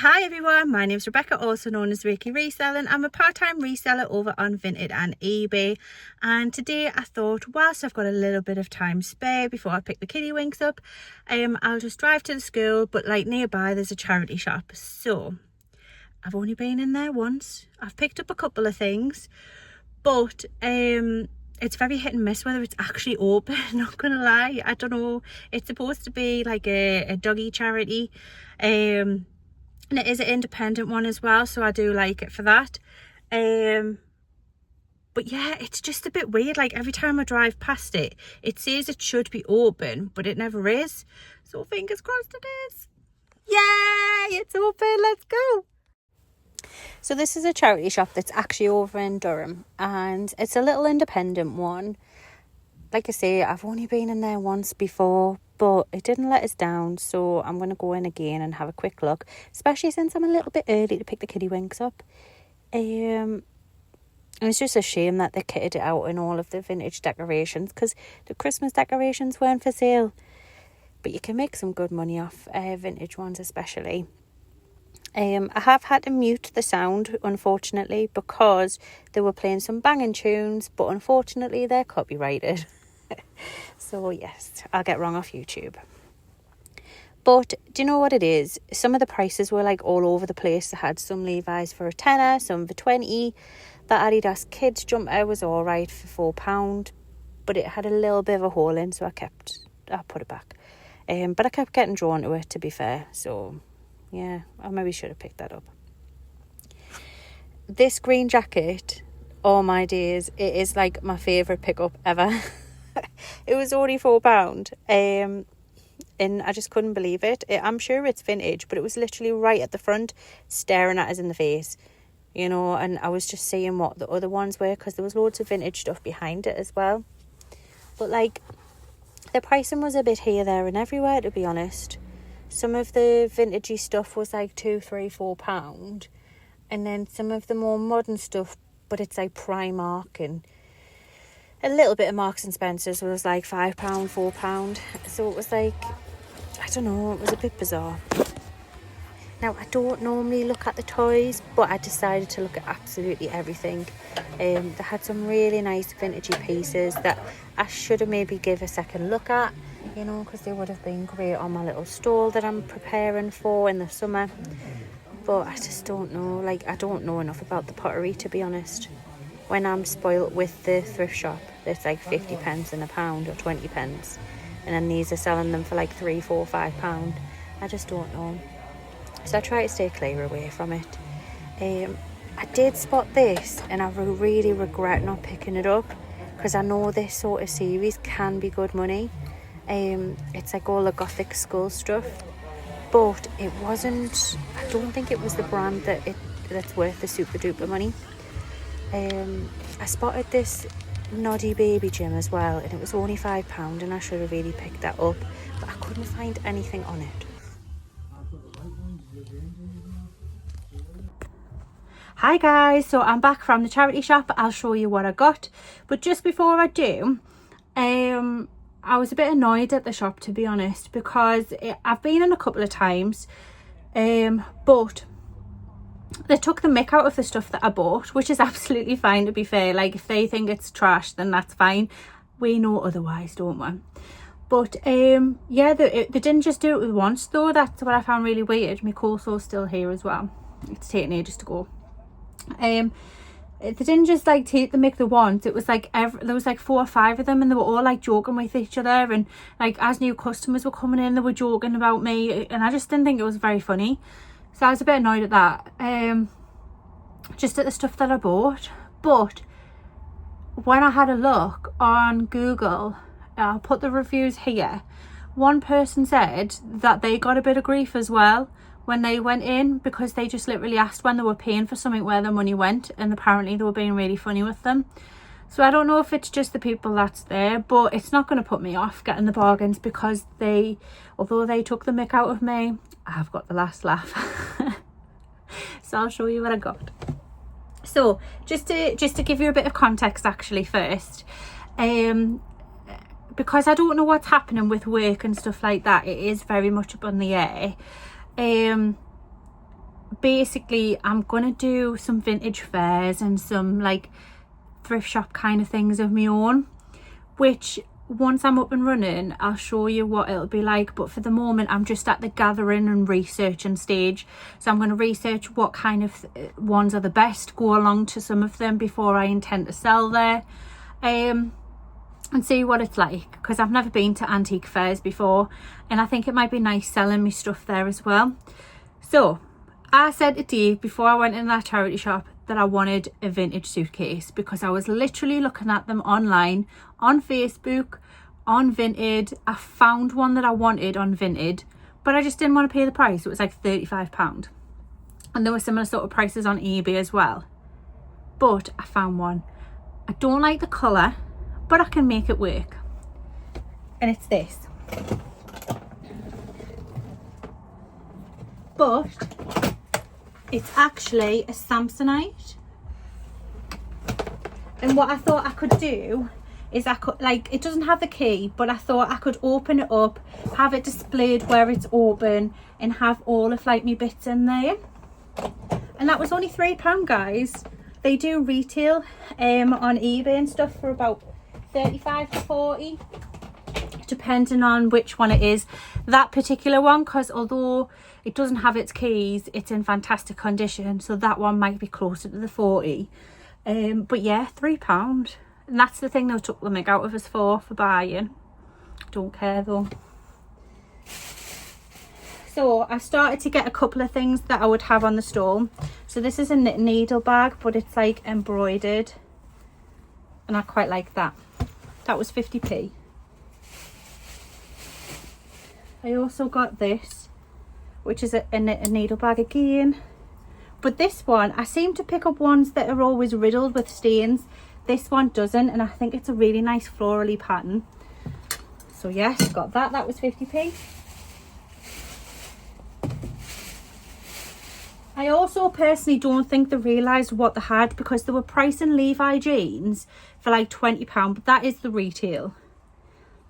Hi everyone, my name is Rebecca, also known as Reiki Reselling. I'm a part-time reseller over on Vinted and eBay, and today I thought whilst I've got a little bit of time spare before I pick the kiddie winks up, I'll just drive to the school, but like nearby there's a charity shop. So I've only been in there once. I've picked up a couple of things, but it's very hit and miss whether it's actually open. Not gonna lie, I don't know. It's supposed to be like a doggy charity, and it is an independent one as well, so I do like it for that. But yeah, it's just a bit weird. Like every time I drive past it, it says it should be open, but it never is. So fingers crossed it is. Yay, it's open, let's go. So this is a charity shop that's actually over in Durham, and it's a little independent one. Like I say, I've only been in there once before, but it didn't let us down, so I'm going to go in again and have a quick look, especially since I'm a little bit early to pick the kiddie winks up. And it's just a shame that they kitted it out in all of the vintage decorations, because the Christmas decorations weren't for sale. But you can make some good money off vintage ones especially. I have had to mute the sound, unfortunately, because they were playing some banging tunes, but unfortunately they're copyrighted. So yes, I'll get wrong off YouTube. But do you know what it is? Some of the prices were like all over the place. I had some Levi's for a tenner, some for 20. The Adidas kids jumper was all right for £4, but it had a little bit of a hole in, so I put it back. But I kept getting drawn to it, to be fair. So yeah, I maybe should have picked that up. This green jacket, oh my days, it is like my favourite pickup ever. It was only £4, and I just couldn't believe it. I'm sure it's vintage, but it was literally right at the front, staring at us in the face, you know. And I was just seeing what the other ones were, because there was loads of vintage stuff behind it as well. But like, the pricing was a bit here, there and everywhere, to be honest. Some of the vintagey stuff was like £2, £3, £4, and then some of the more modern stuff, but it's like Primark and a little bit of Marks and Spencer's was like £5, £4. So it was like, I don't know, it was a bit bizarre. Now, I don't normally look at the toys, but I decided to look at absolutely everything. They had some really nice vintagey pieces that I should have maybe give a second look at, you know, because they would have been great on my little stall that I'm preparing for in the summer. But I just don't know, like, I don't know enough about the pottery, to be honest. When I'm spoilt with the thrift shop, it's like 50 pence in a pound or 20 pence. And then these are selling them for like £3, £4, £5. I just don't know. So I try to stay clear away from it. I did spot this, and I really regret not picking it up, because I know this sort of series can be good money. It's like all the gothic skull stuff, but it wasn't, I don't think it was the brand that's worth the super duper money. I spotted this Noddy baby gym as well, and it was only £5, and I should have really picked that up, but I couldn't find anything on it. Hi guys, so I'm back from the charity shop. I'll show you what I got, but just before I do, I was a bit annoyed at the shop, to be honest, because I've been in a couple of times, but they took the mick out of the stuff that I bought, which is absolutely fine, to be fair. Like, if they think it's trash, then that's fine. We know otherwise, don't we? But yeah, they didn't just do it with once though. That's what I found really weird. My coleslaw's still here as well. It's taking ages to go. They didn't just like take the mick the once. It was like there was like 4 or 5 of them, and they were all like joking with each other, and like as new customers were coming in, they were joking about me, and I just didn't think it was very funny. So I was a bit annoyed at that, just at the stuff that I bought. But when I had a look on Google, I'll put the reviews here, one person said that they got a bit of grief as well when they went in, because they just literally asked when they were paying for something where their money went, and apparently they were being really funny with them. So I don't know if it's just the people that's there, but it's not going to put me off getting the bargains, because although they took the mick out of me, I've got the last laugh. So I'll show you what I got. So just to give you a bit of context actually first, because I don't know what's happening with work and stuff like that, it is very much up on the air. basically I'm gonna do some vintage fairs and some like thrift shop kind of things of my own, which once I'm up and running I'll show you what it'll be like. But for the moment I'm just at the gathering and researching stage, so I'm going to research what kind of ones are the best, go along to some of them before I intend to sell there, and see what it's like, because I've never been to antique fairs before and I think it might be nice selling me stuff there as well. So I said to Dave before I went in that charity shop that I wanted a vintage suitcase, because I was literally looking at them online, on Facebook, on Vinted. I found one that I wanted on Vinted, but I just didn't want to pay the price. It was like £35, and there were similar sort of prices on eBay as well. But I found one. I don't like the colour, but I can make it work, and it's this. But it's actually a Samsonite, and what I thought I could do is I could, like, it doesn't have the key, but I thought I could open it up, have it displayed where it's open, and have all of like my bits in there. And that was only £3, guys. They do retail on eBay and stuff for about 35 to 40, depending on which one it is. That particular one, because although it doesn't have its keys, it's in fantastic condition, so that one might be closer to the 40. But yeah, £3, and that's the thing they took the mick out of us for buying. Don't care though. So I started to get a couple of things that I would have on the stall. So this is a knit needle bag, but it's like embroidered, and I quite like that. That was 50p. I also got this, which is a needle bag again, but this one, I seem to pick up ones that are always riddled with stains. This one doesn't, and I think it's a really nice florally pattern. So yes, got that. That was 50p. I also personally don't think they realised what they had, because they were pricing Levi jeans for like £20, but that is the retail.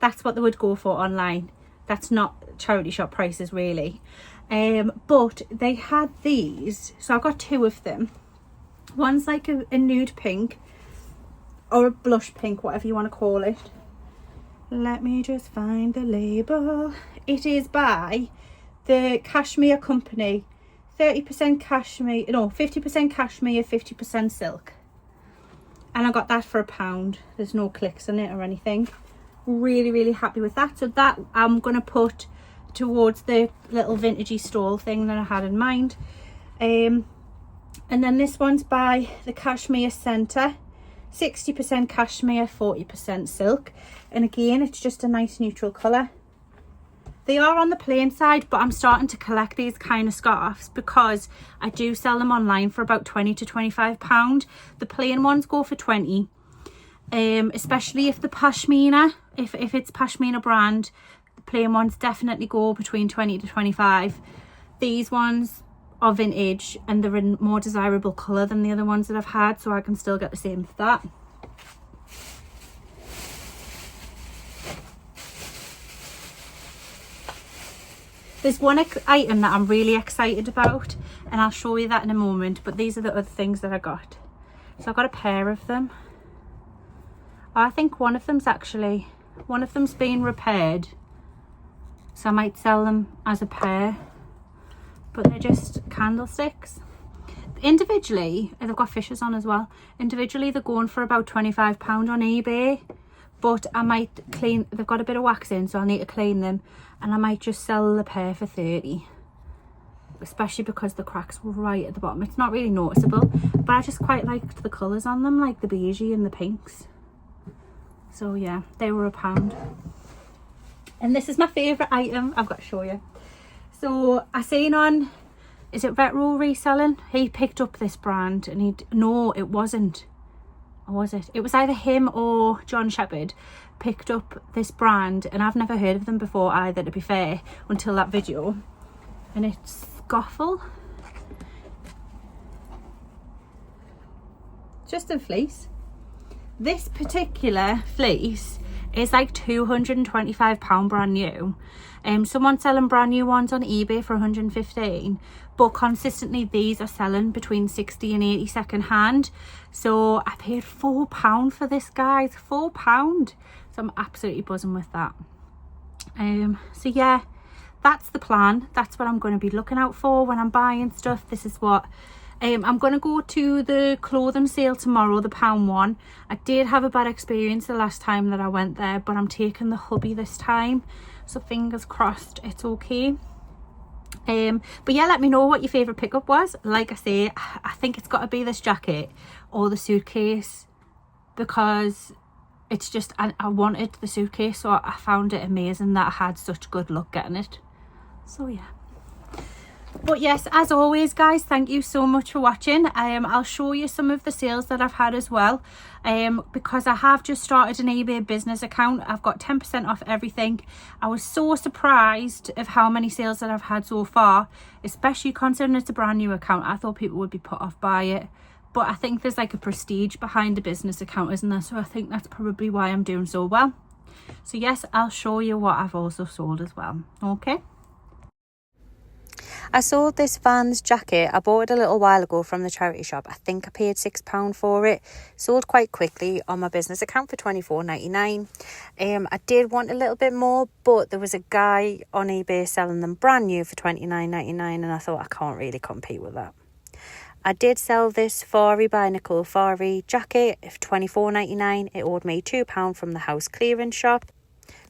That's what they would go for online. That's not charity shop prices really. But they had these, so I got two of them. One's like a nude pink, or a blush pink, whatever you want to call it. Let me just find the label. It is by the Cashmere Company. 30% cashmere, no, 50% cashmere, 50% silk. And I got that for £1. There's no clicks on it or anything. Really, really happy with that. So that I'm going to put towards the little vintagey stall thing that I had in mind. And then this one's by the Cashmere Centre. 60% cashmere, 40% silk. And again, it's just a nice neutral colour. They are on the plain side, but I'm starting to collect these kind of scarves because I do sell them online for about £20 to £25. The plain ones go for 20, especially if the pashmina, if it's pashmina brand, the plain ones definitely go between 20 to 25. These ones are vintage and they're in more desirable colour than the other ones that I've had, so I can still get the same for that. There's one item that I'm really excited about, and I'll show you that in a moment, but these are the other things that I got. So I got a pair of them. I think one of them's being repaired, so I might sell them as a pair, but they're just candlesticks. Individually, they've got fishes on as well. Individually, they're going for about £25 on eBay, but I might clean, they've got a bit of wax in, so I'll need to clean them, and I might just sell the pair for 30, especially because the cracks were right at the bottom. It's not really noticeable, but I just quite liked the colours on them, like the beigey and the pinks. So yeah, they were £1. And this is my favourite item, I've got to show you. So I seen on, is it Retro Reselling? He picked up this brand, and no, it wasn't. Or was it? It was either him or John Shepherd picked up this brand, and I've never heard of them before either, to be fair, until that video. And it's Scoffle. Just a fleece. This particular fleece is like £225 brand new. Someone's selling brand new ones on eBay for 115, but consistently these are selling between 60 and 80 second hand. So I paid £4 for this, guys, £4. So I'm absolutely buzzing with that. So yeah, that's the plan. That's what I'm going to be looking out for when I'm buying stuff. This is what I'm going to go to the clothing sale tomorrow, the pound one. I did have a bad experience the last time that I went there, but I'm taking the hubby this time, so fingers crossed it's okay. But yeah, let me know what your favourite pickup was. Like I say, I think it's got to be this jacket or the suitcase, because it's just, I wanted the suitcase, so I found it amazing that I had such good luck getting it. So yeah. But yes, as always, guys, thank you so much for watching. I'll show you some of the sales that I've had as well, because I have just started an eBay business account. I've got 10% off everything. I was so surprised of how many sales that I've had so far, especially considering it's a brand new account. I thought people would be put off by it, but I think there's like a prestige behind a business account, isn't there? So I think that's probably why I'm doing so well. So yes, I'll show you what I've also sold as well. Okay. I sold this Vans jacket. I bought it a little while ago from the charity shop. I think I paid £6 for it. Sold quite quickly on my business account for £24.99. I did want a little bit more, but there was a guy on eBay selling them brand new for £29.99, and I thought I can't really compete with that. I did sell this Fari by Nicole Fari jacket for £24.99. It owed me £2 from the house clearance shop.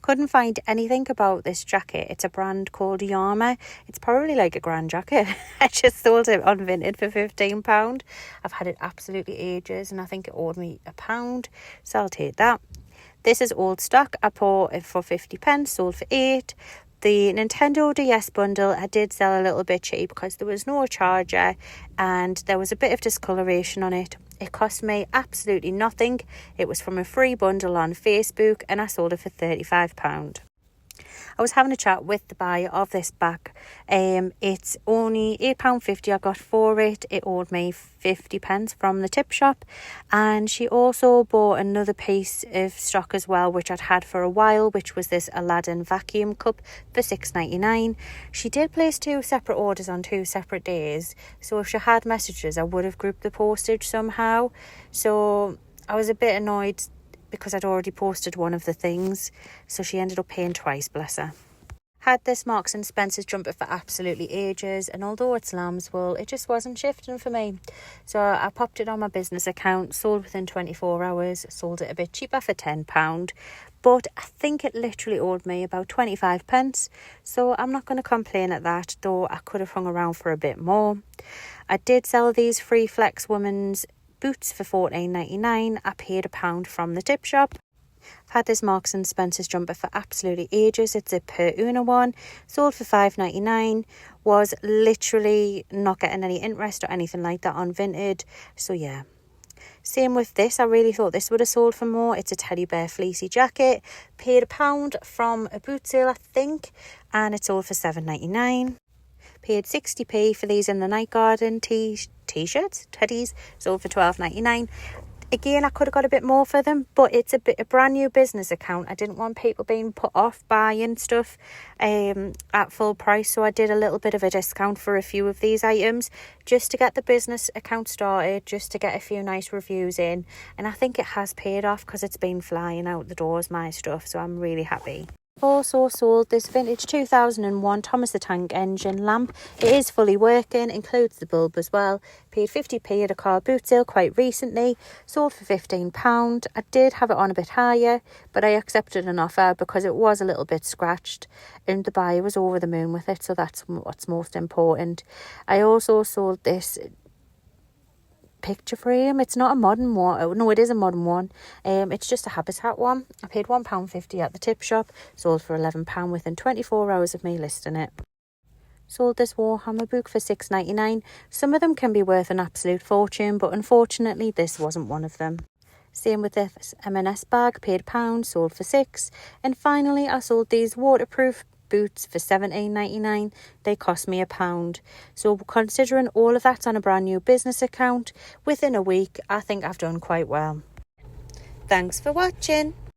Couldn't find anything about this jacket. It's a brand called Yama. It's probably like a grand jacket. I just sold it on Vinted for £15. I've had it absolutely ages, and I think it owed me £1, so I'll take that. This is old stock. I bought it for 50p, sold for 8. The Nintendo DS bundle I did sell a little bit cheap because there was no charger and there was a bit of discoloration on it. It cost me absolutely nothing. It was from a free bundle on Facebook, and I sold it for £35. I was having a chat with the buyer of this bag. It's only £8.50 I got for it. It owed me 50p from the tip shop, and she also bought another piece of stock as well, which I'd had for a while, which was this Aladdin vacuum cup for £6.99. She did place 2 separate orders on 2 separate days, so if she had messages I would have grouped the postage somehow. So I was a bit annoyed because I'd already posted one of the things, so she ended up paying twice, bless her. Had this Marks and Spencer's jumper for absolutely ages, and although it's lamb's wool, it just wasn't shifting for me. So I popped it on my business account, sold within 24 hours, sold it a bit cheaper for £10, but I think it literally owed me about 25p, so I'm not going to complain at that, though I could have hung around for a bit more. I did sell these Free Flex women's boots for £14.99. I paid £1 from the tip shop. I've had this Marks and Spencer's jumper for absolutely ages. It's a per una one, sold for £5.99. Was literally not getting any interest or anything like that on Vinted, so yeah. Same with this. I really thought this would have sold for more. It's a teddy bear fleecy jacket. Paid £1 from a boot sale, I think, and it sold for £7.99. Paid 60p for these in the Night Garden t-shirts, teddies, sold for £12.99. Again, I could have got a bit more for them, but it's a brand new business account. I didn't want people being put off buying stuff at full price, so I did a little bit of a discount for a few of these items just to get the business account started, just to get a few nice reviews in, and I think it has paid off because it's been flying out the doors, my stuff, so I'm really happy. Also sold this vintage 2001 Thomas the Tank Engine lamp. It is fully working, includes the bulb as well. Paid 50p at a car boot sale quite recently, sold for £15. I did have it on a bit higher, but I accepted an offer because it was a little bit scratched and the buyer was over the moon with it, so that's what's most important. I also sold this picture frame. It's not a modern one. Oh, no, it is a modern one. It's just a Habitat one. I paid £1.50 at the tip shop, sold for £11 within 24 hours of me listing it. Sold this Warhammer book for £6.99. Some of them can be worth an absolute fortune, but unfortunately this wasn't one of them. Same with this M&S bag, paid £1, sold for £6. And finally I sold these waterproof boots for £17.99. They cost me £1. So considering all of that's on a brand new business account, within a week I think I've done quite well. Thanks for watching.